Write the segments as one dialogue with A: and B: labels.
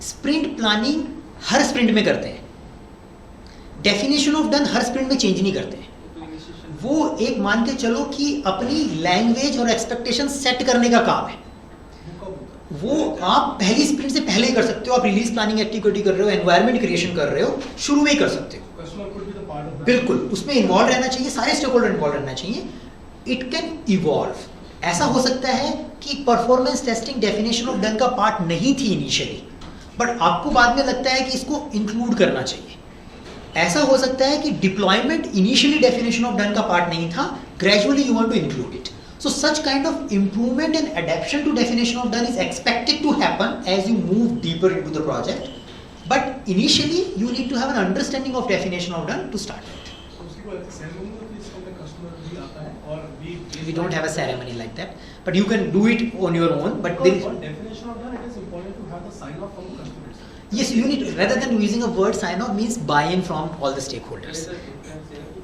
A: Sprint planning हर sprint में करते हैं, definition of done her sprint में चेंज नहीं करते हैं। वो एक मान के चलो कि अपनी लैंग्वेज और एक्सपेक्टेशन सेट करने का काम है, वो आप पहली स्प्रिंट से पहले ही कर सकते हो। आप रिलीज प्लानिंग एक्टिविटी कर रहे हो, एनवायरनमेंट क्रिएशन कर रहे हो, शुरू में ही कर सकते हो। बिल्कुल उसमें इन्वॉल्व रहना चाहिए, सारे स्टेक होल्डर इन्वॉल्व रहना चाहिए। It can evolve. ऐसा हो सकता है कि performance testing definition of done का पार्ट नहीं थी इनिशियली, बट आपको बाद में लगता है कि इसको इंक्लूड करना चाहिए। ऐसा हो सकता है कि deployment initially definition of done का पार्ट नहीं था, gradually you want to include it. So such kind of improvement and adaptation to definition of done is expected to happen as you move deeper into the project. But initially you need to have an understanding of definition of done to start with. We don't have a ceremony like that, but you can do it on your own. But there is
B: definition of done, it is important to have the sign off from the customers.
A: Yes, you need, rather than using a word sign off means buy-in from all the stakeholders.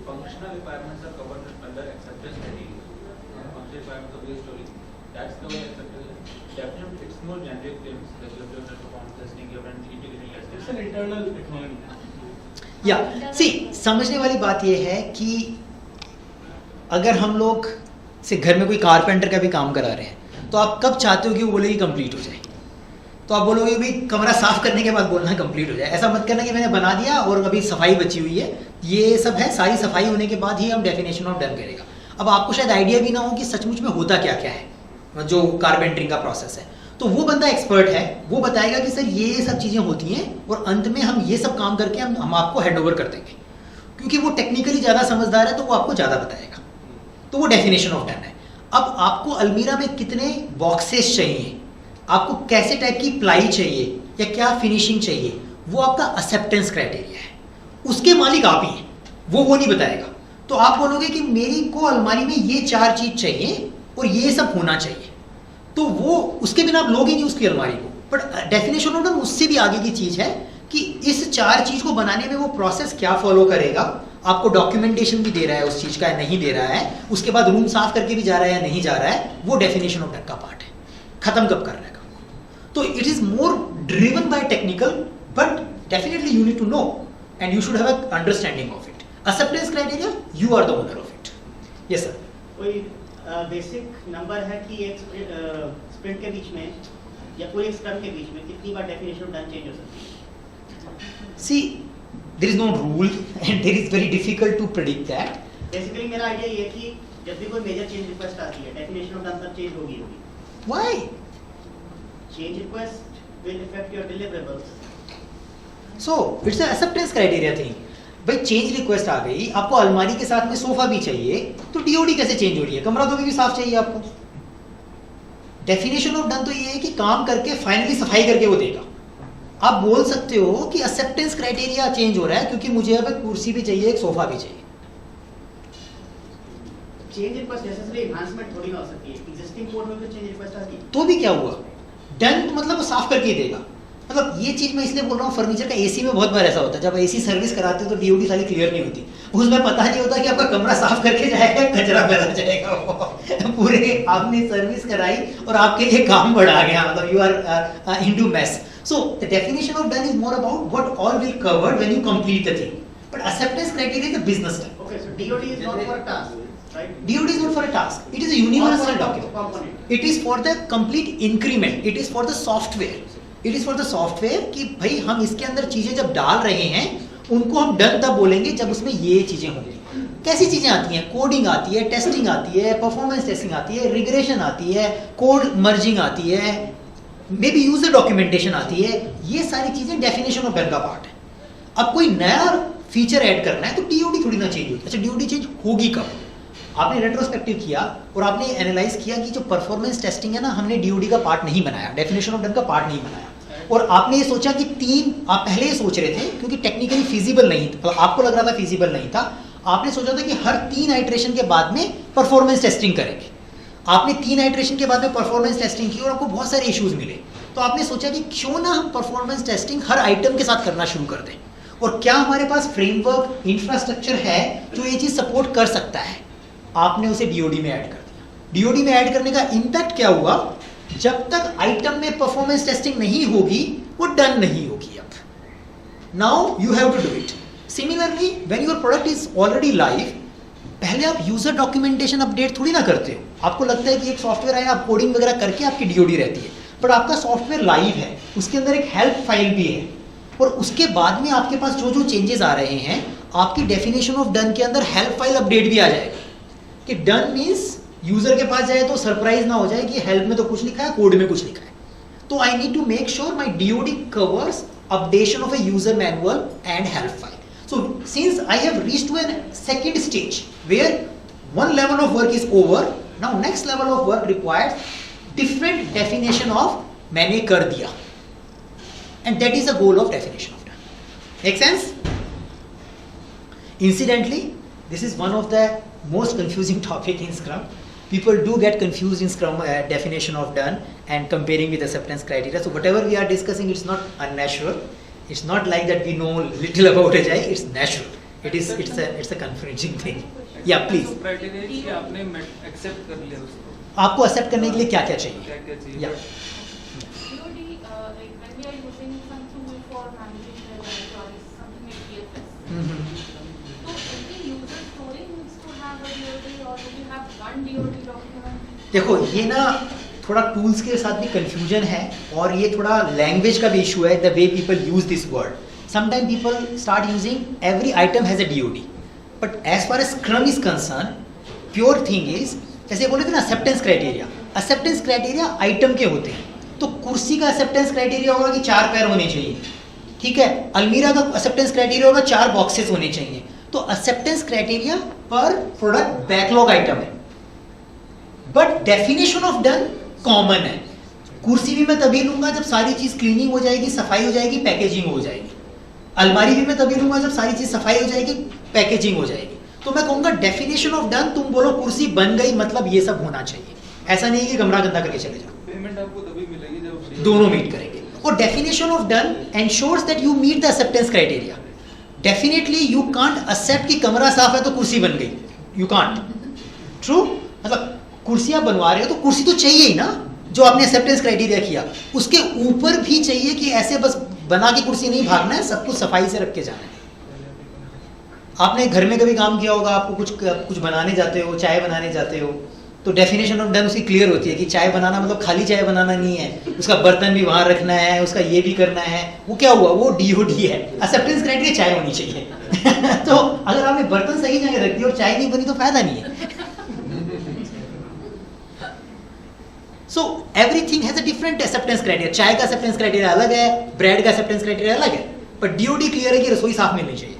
C: Functional requirements are covered under acceptance criteria. Requirements of this story. That's the way acceptance. Definitely, it's more generic claims. Regulatory performance testing, government integrating testing.
B: It's an internal economy.
A: या सी समझने वाली बात यह है कि अगर हम लोग से घर में कोई कारपेंटर का भी काम करा रहे हैं तो आप कब चाहते हो कि वो बोले कि कंप्लीट हो जाए? तो आप बोलोगे भाई कमरा साफ करने के बाद बोलना कंप्लीट हो जाए। ऐसा मत करना कि मैंने बना दिया और अभी सफाई बची हुई है, ये सब है, सारी सफाई होने के बाद ही हम डेफिनेशन ऑफ डन करेगा। अब आपको शायद आइडिया भी ना हो कि सचमुच में होता क्या क्या है जो कारपेंटरिंग का प्रोसेस है, तो वो बंदा एक्सपर्ट है, वो बताएगा कि सर ये सब चीज़ें होती हैं और अंत में हम ये सब काम करके हम आपको हैंडओवर कर देंगे। क्योंकि वो टेक्निकली ज़्यादा समझदार है तो वो आपको ज़्यादा बताएगा। तो वो डेफिनेशन ऑफ डन है। अब आपको अलमीरा में कितने बॉक्सेस चाहिए, आपको कैसे टाइप की प्लाई चाहिए या क्या फिनिशिंग चाहिए, वो आपका एक्सेप्टेंस क्राइटेरिया है। उसके मालिक आप ही हैं, वो नहीं बताएगा। तो आप बोलोगे कि मेरी को अलमारी में ये 4 चीज चाहिए और ये सब होना चाहिए, तो वो उसके बिना आप लोगे नहीं उसकी अलमारी को। बट डेफिनेशन ऑफ डन उससे भी आगे की चीज है कि इस 4 चीज को बनाने में वो प्रोसेस क्या फॉलो करेगा, आपको डॉक्यूमेंटेशन भी दे रहा है उस चीज का या नहीं दे रहा है, उसके बाद रूम साफ करके भी जा रहा है या नहीं जा रहा है, वो डेफिनेशन ऑफ डन का पार्ट है। खत्म कब कर रहा है काम। तो it is more driven by technical, but definitely you need to know and you should have a understanding of it. Acceptance criteria, you are the owner of it. Yes sir.
D: कोई basic number है कि एक sprint के बीच में या पूरे scrum के बीच में कितनी बार डेफिनेशन ऑफ डन चेंज हो सकती है?
A: See there is no rule and there is very difficult to predict that.
D: Basically मेरा आइडिया ये है कि जब भी कोई मेजर चेंज रिक्वेस्ट आती है डेफिनेशन ऑफ डन तब चेंज होगी।
A: Why?
D: Change request will affect your deliverables,
A: so it's a acceptance criteria thing. भाई चेंज रिक्वेस्ट आ गई, आपको अलमारी के साथ में सोफा भी चाहिए, तो डीओडी कैसे चेंज हो रही है? कमरा तो भी साफ चाहिए आपको। डेफिनेशन ऑफ डन तो ये है कि काम करके फाइनली सफाई करके वो देगा। आप बोल सकते हो कि एक्सेप्टेंस क्राइटेरिया चेंज हो रहा है क्योंकि मुझे अब एक कुर्सी भी चाहिए, एक सोफा भी चाहिए।
D: चेंज रिक्वेस्ट नेसेसरी एनहांसमेंट थोड़ी ना हो सकती है। एग्जिस्टिंग कोड में तो चेंज रिक्वेस्ट आती है,
A: तो भी क्या हुआ? डन मतलब वो साफ करके ही देगा। मतलब ये चीज मैं इसलिए बोल रहा हूँ, फर्नीचर का एसी में बहुत बार ऐसा होता है, जब एसी सर्विस कराते हो तो डीओडी सारी क्लियर नहीं होती, उसमें पता नहीं होता कि आपका कमरा साफ करके जाएगा, कचरा फैला जाएगा। वो पूरे आपने सर्विस कराई और आपके लिए काम बढ़ा गया, मतलब you are into mess. So the definition of done is more about what all will covered when you complete the thing, but acceptance criteria is the business type.
D: Okay, so DOD is not for a task, right?
A: DOD is not for a task. It is a universal document. It is for the complete increment. It is for the software. It is for the software कि भाई हम इसके अंदर चीजें जब डाल रहे हैं उनको हम डन तब बोलेंगे जब उसमें ये चीजें होंगी। कैसी चीजें आती हैं? कोडिंग आती है, टेस्टिंग आती है, परफॉर्मेंस टेस्टिंग आती है, रिग्रेशन आती है, कोड मर्जिंग आती है, मे बी यूजर डॉक्यूमेंटेशन आती है। ये सारी चीजें डेफिनेशन ऑफ डन का पार्ट है। अब कोई नया फीचर ऐड करना है तो डीओडी थोड़ी ना चेंज होगी। अच्छा, डीओडी चेंज होगी कब? आपने रेट्रोस्पेक्टिव किया और आपने एनालाइज किया कि जो परफॉर्मेंस टेस्टिंग है ना, हमने डीओडी का पार्ट नहीं बनाया, डेफिनेशन ऑफ डन का पार्ट नहीं बनाया, और आपने ये सोचा कि 3, आप पहले ये सोच रहे थे क्योंकि टेक्निकली फिजिबल नहीं था, मतलब आपको लग रहा था फिजिबल नहीं था, आपने सोचा था कि हर 3 आइट्रेशन के बाद में परफॉर्मेंस टेस्टिंग करेंगे। आपने 3 आइट्रेशन के बाद में परफॉर्मेंस टेस्टिंग की और आपको बहुत सारे इश्यूज मिले, तो आपने सोचा कि क्यों ना हम परफॉर्मेंस टेस्टिंग हर आइटम के साथ करना शुरू कर दें, और क्या हमारे पास फ्रेमवर्क इंफ्रास्ट्रक्चर है जो ये चीज सपोर्ट कर सकता है। आपने उसे डीओडी में ऐड कर दिया। डीओडी में ऐड करने का इम्पैक्ट क्या हुआ? जब तक आइटम में परफॉर्मेंस टेस्टिंग नहीं होगी वो डन नहीं होगी। अब now you have to do it. Similarly when your product is already live, पहले आप यूजर डॉक्यूमेंटेशन अपडेट थोड़ी ना करते हो। आपको लगता है कि एक सॉफ्टवेयर आया, आप कोडिंग वगैरह करके आपकी डीओडी रहती है, बट आपका सॉफ्टवेयर लाइव है, उसके अंदर एक हेल्प फाइल भी है, और उसके बाद में आपके पास जो जो चेंजेस आ रहे हैं, आपकी डेफिनेशन ऑफ डन के अंदर हेल्प फाइल अपडेट भी आ जाएगा कि डन मीन्स यूजर के पास जाए तो सरप्राइज ना हो जाए कि हेल्प में तो कुछ लिखा है, कोड में कुछ लिखा है। तो I need to make sure my DOD covers updation of a user manual and help file. So since I have reached to a second stage where one level of work is over, now next level of work requires different definition of मैंने कर दिया, and that is the goal of definition of done. Make sense? Incidentally, this is one of the most confusing topic in Scrum. People do get confused in Scrum definition of done and comparing with acceptance criteria. So whatever we are discussing, it's not unnatural. It's not like that we know little about Agile. It's natural. It's a confusing thing. Yeah, please.
E: Criteria कि आपने accept कर लिया उसको,
A: आपको accept करने के लिए क्या क्या चाहिए?
E: क्या चाहिए?
A: Yeah.
F: COD, like when we are using some tool for managing the employees, something like PFS. So every user story needs to have a DOD, or do we have one DOD document?
A: देखो ये ना थोड़ा tools के साथ भी confusion है, और ये थोड़ा लैंग्वेज का भी इशू है, the way people use this word. Sometime people start using every item has a DOD, but as far as scrum is concern, pure thing is, जैसे बोले थे ना acceptance criteria, acceptance criteria item के होते हैं। तो कुर्सी का एक्सेप्टेंस क्राइटेरिया होगा कि 4 पैर होने चाहिए, ठीक है। अलमीरा का एक्सेप्टेंस क्राइटेरिया होगा 4 बॉक्सेस होने चाहिए। तो एक्सेप्टेंस क्राइटेरिया पर प्रोडक्ट बैकलॉग आइटम है, but definition of done common है। कुर्सी भी मैं तभी लूंगा जब सारी चीज क्लीनिंग हो जाएगी, सफाई हो जाएगी, पैकेजिंग हो जाएगी। अलमारी भी मैं तभी लूंगा जब सारी चीज सफाई हो जाएगी, पैकेजिंग हो जाएगी। तो मैं कहूंगा डेफिनेशन ऑफ डन, तुम बोलो कुर्सी बन गई मतलब ये सब होना चाहिए। ऐसा नहीं कि कमरा गंदा करके चले जाओ।
E: पेमेंट आपको तभी मिलेगी जब
A: दोनों मीट करेंगे। और definition of done ensures that you meet the acceptance criteria. Definitely you can't accept कि कमरा साफ है तो कुर्सी बन गई, यू कांट। ट्रू, मतलब कुर्सियां बनवा रहे हो तो कुर्सी तो चाहिए ही ना, जो आपने एक्सेप्टेंस क्राइटेरिया किया। उसके ऊपर भी चाहिए कि ऐसे बस बना के कुर्सी नहीं भागना है, सब कुछ सफाई से रख के जाना है। आपने घर में कभी काम किया होगा, आपको कुछ बनाने जाते हो, चाय बनाने जाते हो, तो डेफिनेशन ऑफ डन उसकी क्लियर होती है कि चाय बनाना मतलब खाली चाय बनाना नहीं है, उसका बर्तन भी वहां रखना है, उसका ये भी करना है। वो क्या हुआ, वो डीओडी है। एक्सेप्टेंस क्राइटेरिया चाय होनी चाहिए। तो अगर आपने बर्तन सही जगह रख दिया और चाय नहीं बनी तो फायदा नहीं है। So everything has a different acceptance criteria. चाय का acceptance criteria अलग है, ब्रेड का acceptance criteria अलग है, पर DOD क्लियर है कि रसोई साफ मिलनी चाहिए।